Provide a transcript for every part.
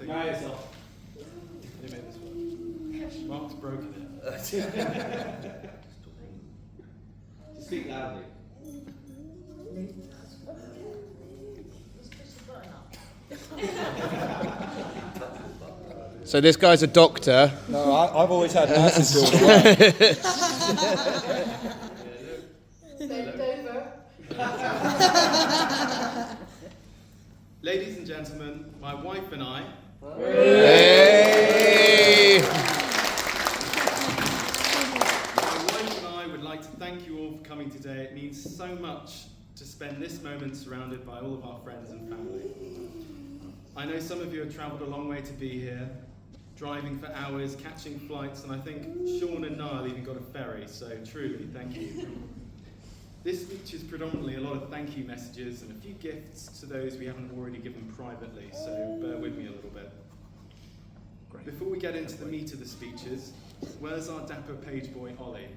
Now yourself. You made this one. Mark's broken it. Speak loudly. So this guy's a doctor. No, I've always had nurses build a Ladies and gentlemen, my wife and I. Hey. My wife and I would like to thank you all for coming today. It means so much to spend this moment surrounded by all of our friends and family. I know some of you have travelled a long way to be here, driving for hours, catching flights, and I think Sean and Niall even got a ferry, so truly, thank you. This speech is predominantly a lot of thank you messages and a few gifts to those we haven't already given privately, so bear with me a little bit. Before we get into the meat of the speeches, where's our dapper page boy Ollie?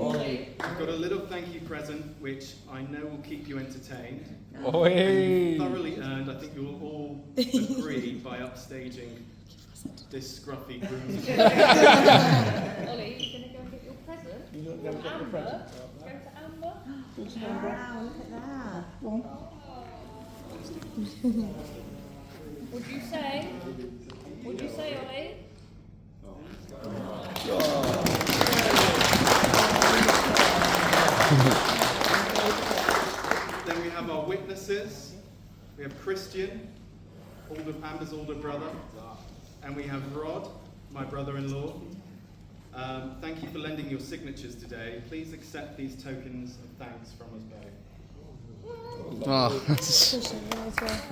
Ollie. I've got a little thank you present which I know will keep you entertained. Oi. And thoroughly earned, I think you'll all agree, by upstaging this scruffy Grooms. Ollie, you going to go and get your present? You're going to get your present? Go to Amber? Wow, look at that. What'd you say? What'd you say, Ollie? Then we have our witnesses. We have Christian, Amber's older brother, and we have Rod, my brother-in-law. Thank you for lending your signatures today. Please accept these tokens of thanks from us both. Oh.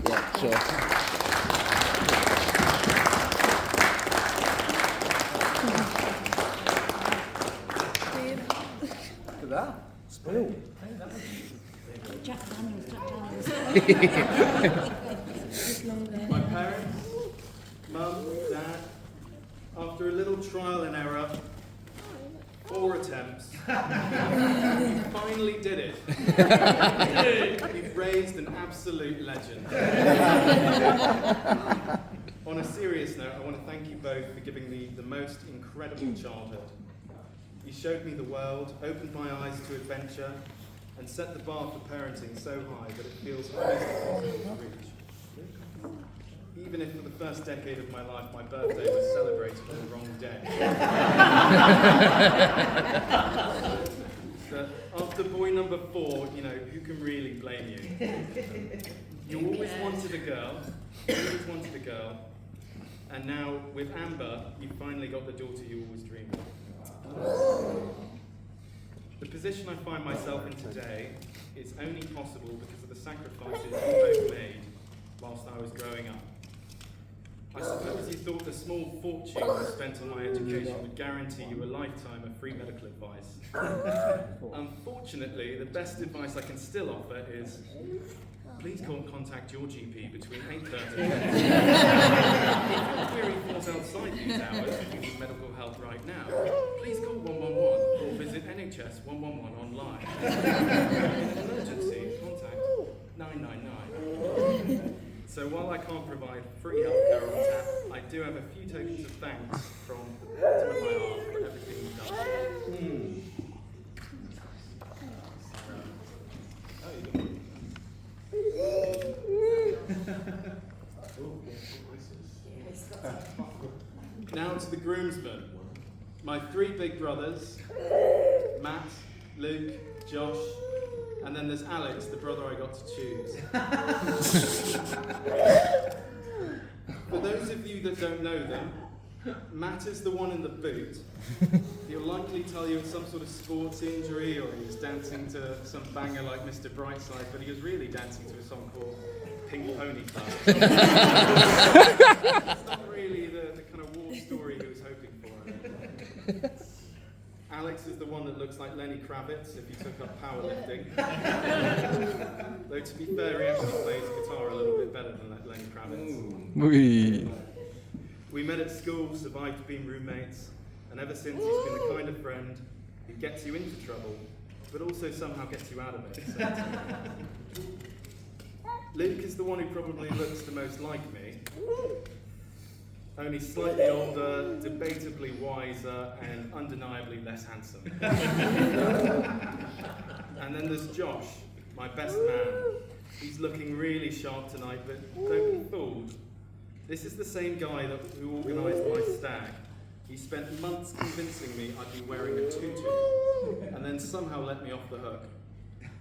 Yeah, sure. Look at that. Spill. Jack Daniels. My parents, Mum, Dad, after a little trial and error, 4 attempts, we finally did it. We've raised an absolute legend. On a serious note, I want to thank you both for giving me the most incredible childhood. You showed me the world, opened my eyes to adventure, and set the bar for parenting so high that it feels almost impossible to reach. Even if for the first decade of my life my birthday was celebrated on the wrong day. But after boy number 4, who can really blame you? You always wanted a girl, and now with Amber, you finally got the daughter you always dreamed of. The position I find myself in today is only possible because of the sacrifices you both made whilst I was growing up. I suppose you thought the small fortune I spent on my education would guarantee you a lifetime of free medical advice. Unfortunately, the best advice I can still offer is, please contact your GP between 8:30 and 10. If your query falls outside these hours and you need medical help right now, please call 111 or visit NHS 111 online. In an emergency, contact 999. So while I can't provide free healthcare on tap, I do have a few tokens of thanks from the bottom of my heart for everything you've done. Now to the groomsmen. My 3 big brothers, Matt, Luke, Josh, and then there's Alex, the brother I got to choose. For those of you that don't know them, Matt is the one in the boot. He'll likely tell you it's some sort of sports injury or he was dancing to some banger like Mr. Brightside, but he was really dancing to a song called Pink Pony Club. It's not really the kind of war story he was hoping for. Alex is the one that looks like Lenny Kravitz if he took up powerlifting. Though to be fair, he actually plays guitar a little bit better than Lenny Kravitz. We met at school, survived being roommates, and ever since he's been the kind of friend who gets you into trouble, but also somehow gets you out of it. So. Luke is the one who probably looks the most like me. Only slightly older, debatably wiser, and undeniably less handsome. And then there's Josh, my best man. He's looking really sharp tonight, but don't be fooled. This is the same guy who organised my stag. He spent months convincing me I'd be wearing a tutu, and then somehow let me off the hook.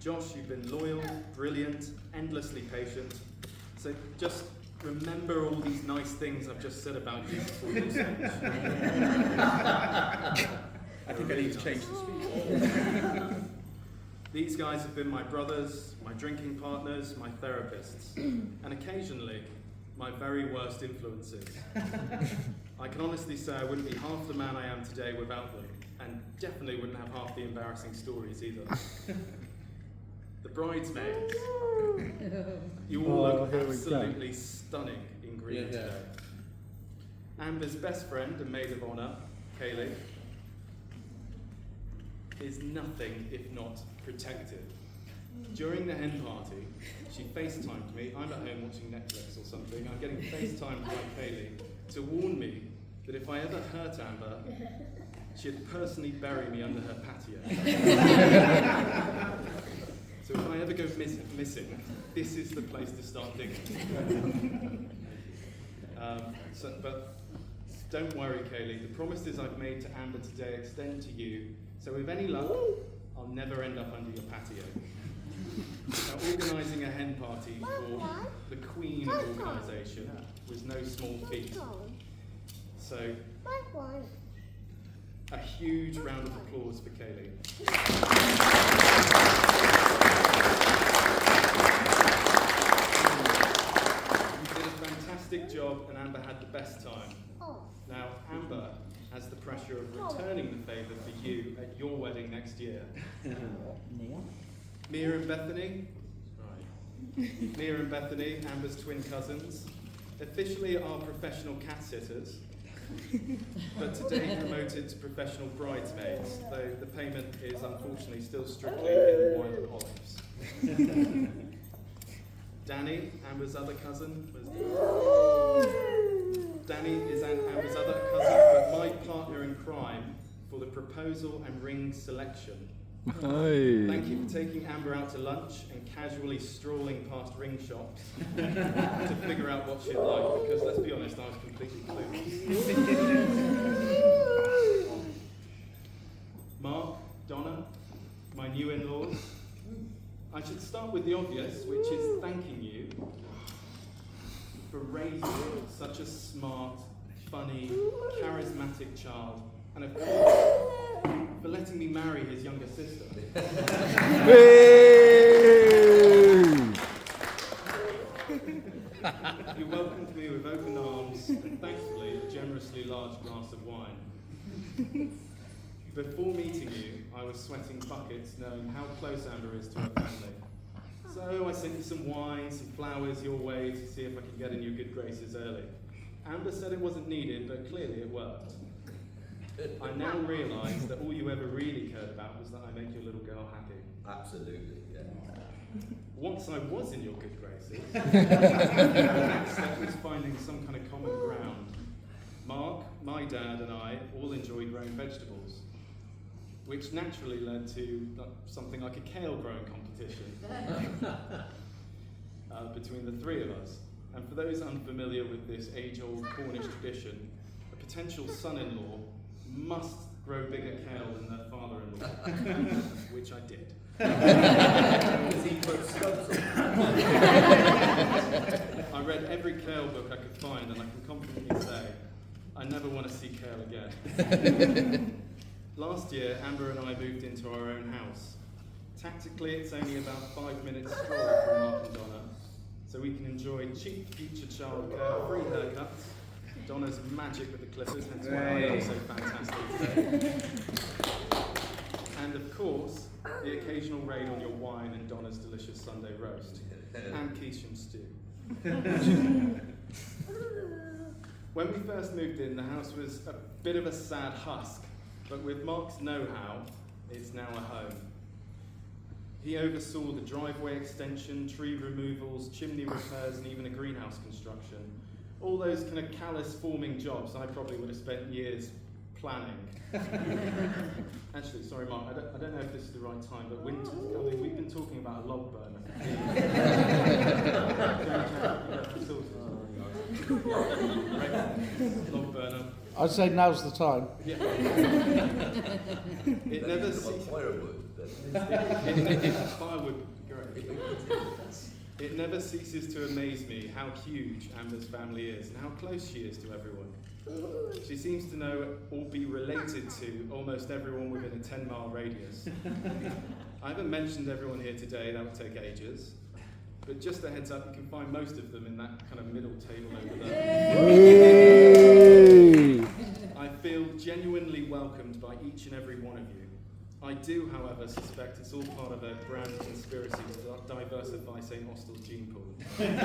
Josh, you've been loyal, brilliant, endlessly patient. So just remember all these nice things I've just said about you before you change. I think I need to change the speech. These guys have been my brothers, my drinking partners, my therapists, and occasionally, my very worst influences. I can honestly say I wouldn't be half the man I am today without them, and definitely wouldn't have half the embarrassing stories either. The bridesmaids. You all look absolutely stunning in green today. Amber's best friend and maid of honour, Kaylee, is nothing if not protective. During the hen party, she FaceTimed me. I'm at home watching Netflix or something. I'm getting FaceTimed by Kaylee to warn me that if I ever hurt Amber, she'd personally bury me under her patio. So if I ever go missing, this is the place to start digging. But don't worry, Kaylee. The promises I've made to Amber today extend to you. So with any luck, I'll never end up under your patio. Now, organising a hen party for the queen of organisation was no small feat. So, a huge round of applause for Kaylee. You did a fantastic job, and Amber had the best time. Now, Amber has the pressure of returning the favour for you at your wedding next year. Mia and Bethany, Mia and Bethany, Amber's twin cousins, officially are professional cat sitters, but today promoted to professional bridesmaids, though the payment is unfortunately still strictly in wine and olives. Danny, Amber's other cousin, Danny is Amber's other cousin, but my partner in crime for the proposal and ring selection. Hey. Thank you for taking Amber out to lunch and casually strolling past ring shops to figure out what she'd like, because let's be honest, I was completely clueless. Mark, Donna, my new in-laws. I should start with the obvious, which is thanking you for raising such a smart, funny, charismatic child, and of course, for letting me marry his younger sister. You welcomed me with open arms and thankfully a generously large glass of wine. Before meeting you, I was sweating buckets knowing how close Amber is to her family. So I sent you some wine, some flowers your way to see if I could get in your good graces early. Amber said it wasn't needed, but clearly it worked. I now realise that all you ever really cared about was that I make your little girl happy. Absolutely, yeah. Once I was in your good graces, the next step was finding some kind of common ground. Mark, my dad, and I all enjoy growing vegetables, which naturally led to something like a kale growing competition between the three of us. And for those unfamiliar with this age-old Cornish tradition, a potential son-in-law must grow bigger kale than their father-in-law, which I did. I read every kale book I could find, and I can confidently say I never want to see kale again. Last year, Amber and I moved into our own house. Tactically, it's only about 5 minutes stroll from Mark and Donna, so we can enjoy cheap future childcare, free haircuts, Donna's magic with the clippers, hence why I look so fantastic today. And of course, the occasional raid on your wine and Donna's delicious Sunday roast, and quiche and stew. When we first moved in, the house was a bit of a sad husk, but with Mark's know-how, it's now a home. He oversaw the driveway extension, tree removals, chimney repairs, and even a greenhouse construction. All those kind of callous forming jobs I probably would have spent years planning. Actually, sorry Mark, I don't know if this is the right time, but winter's coming. We've been talking about a log burner. Log burner. I'd say now's the time. Yeah. It never ceases. Firewood, great. It never ceases to amaze me how huge Amber's family is and how close she is to everyone. She seems to know or be related to almost everyone within a 10-mile radius. I haven't mentioned everyone here today, that would take ages. But just a heads up, you can find most of them in that kind of middle table over there. I feel genuinely welcomed by each and every one of you. I do, however, suspect it's all part of a grand conspiracy to diversify St. Austell's gene pool. When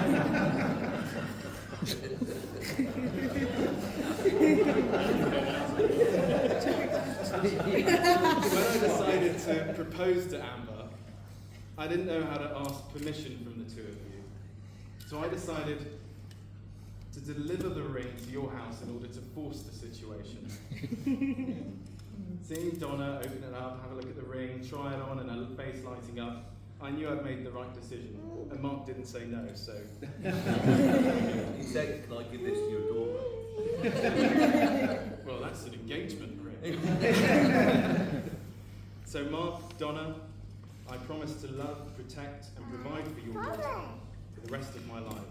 I decided to propose to Amber, I didn't know how to ask permission from the two of you. So I decided to deliver the ring to your house in order to force the situation. Seeing Donna open it up, have a look at the ring, try it on, and her face lighting up, I knew I'd made the right decision. And Mark didn't say no, so... He said, can I give this to your daughter? Well, that's an engagement ring. So Mark, Donna, I promise to love, protect, and provide for your daughter for the rest of my life.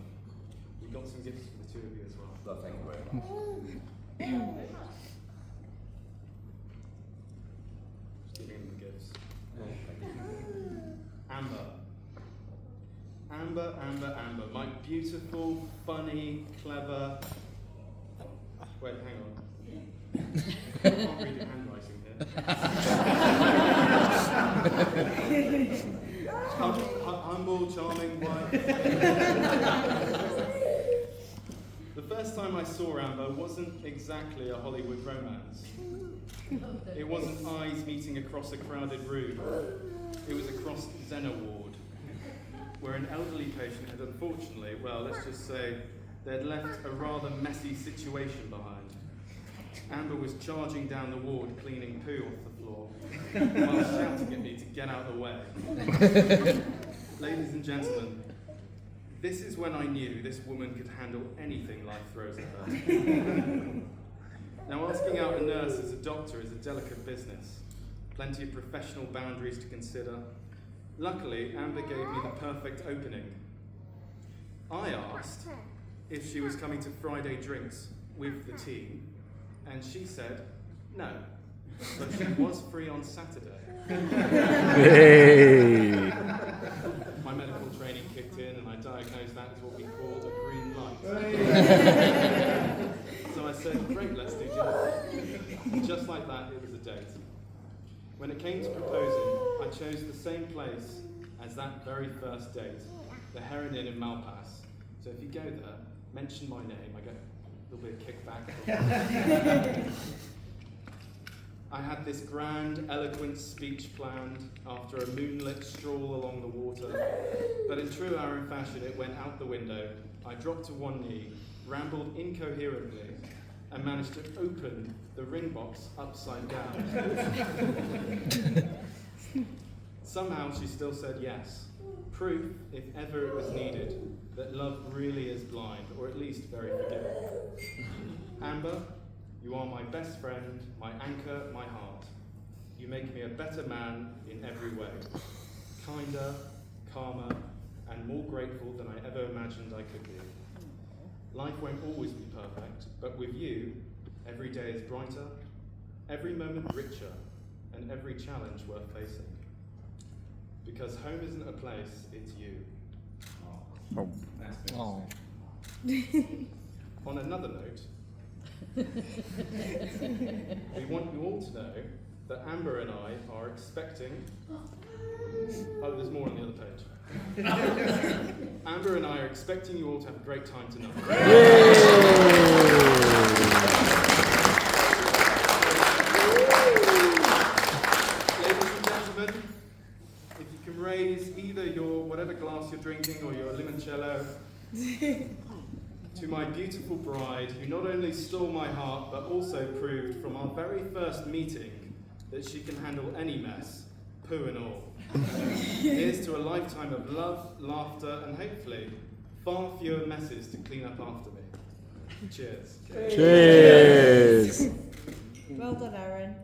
We've got some gifts for the two of you as well. Well, thank you very much. Giving them the gifts. Amber. Amber, Amber, Amber. My beautiful, funny, clever... Wait, hang on. I can't read your handwriting here. Humble, charming wife. The first time I saw Amber wasn't exactly a Hollywood romance. It wasn't eyes meeting across a crowded room. It was across Xena Ward, where an elderly patient had unfortunately, well, let's just say, they'd left a rather messy situation behind. Amber was charging down the ward, cleaning poo off the floor, while shouting at me to get out of the way. Ladies and gentlemen, this is when I knew this woman could handle anything life throws at her. Now, asking out a nurse as a doctor is a delicate business. Plenty of professional boundaries to consider. Luckily, Amber gave me the perfect opening. I asked if she was coming to Friday drinks with the team, and she said no, but she was free on Saturday. Hey. My medical training kicked in, and I diagnosed that as what we call a green light. So I said, great, let's do dinner. Just like that, it was a date. When it came to proposing, I chose the same place as that very first date, the Heron Inn in Malpass. So if you go there, mention my name, I get a little bit of kickback. I had this grand, eloquent speech planned after a moonlit stroll along the water, but in true Aaron fashion, it went out the window. I dropped to one knee, rambled incoherently, and managed to open the ring box upside down. Somehow she still said yes. Proof, if ever it was needed, that love really is blind, or at least very forgiving. Amber, you are my best friend, my anchor, my heart. You make me a better man in every way. Kinder, calmer, and more grateful than I ever imagined I could be. Life won't always be perfect, but with you, every day is brighter, every moment richer, and every challenge worth facing. Because home isn't a place, it's you. Oh. That's Oh. On another note, we want you all to know that Amber and I are expecting... Oh, there's more on the other page. Amber and I are expecting you all to have a great time tonight. Ladies and gentlemen, if you can raise cello. To my beautiful bride, who not only stole my heart, but also proved from our very first meeting that she can handle any mess, poo and all. Here's to a lifetime of love, laughter, and hopefully far fewer messes to clean up after me. Cheers. Cheers. Well done, Aaron.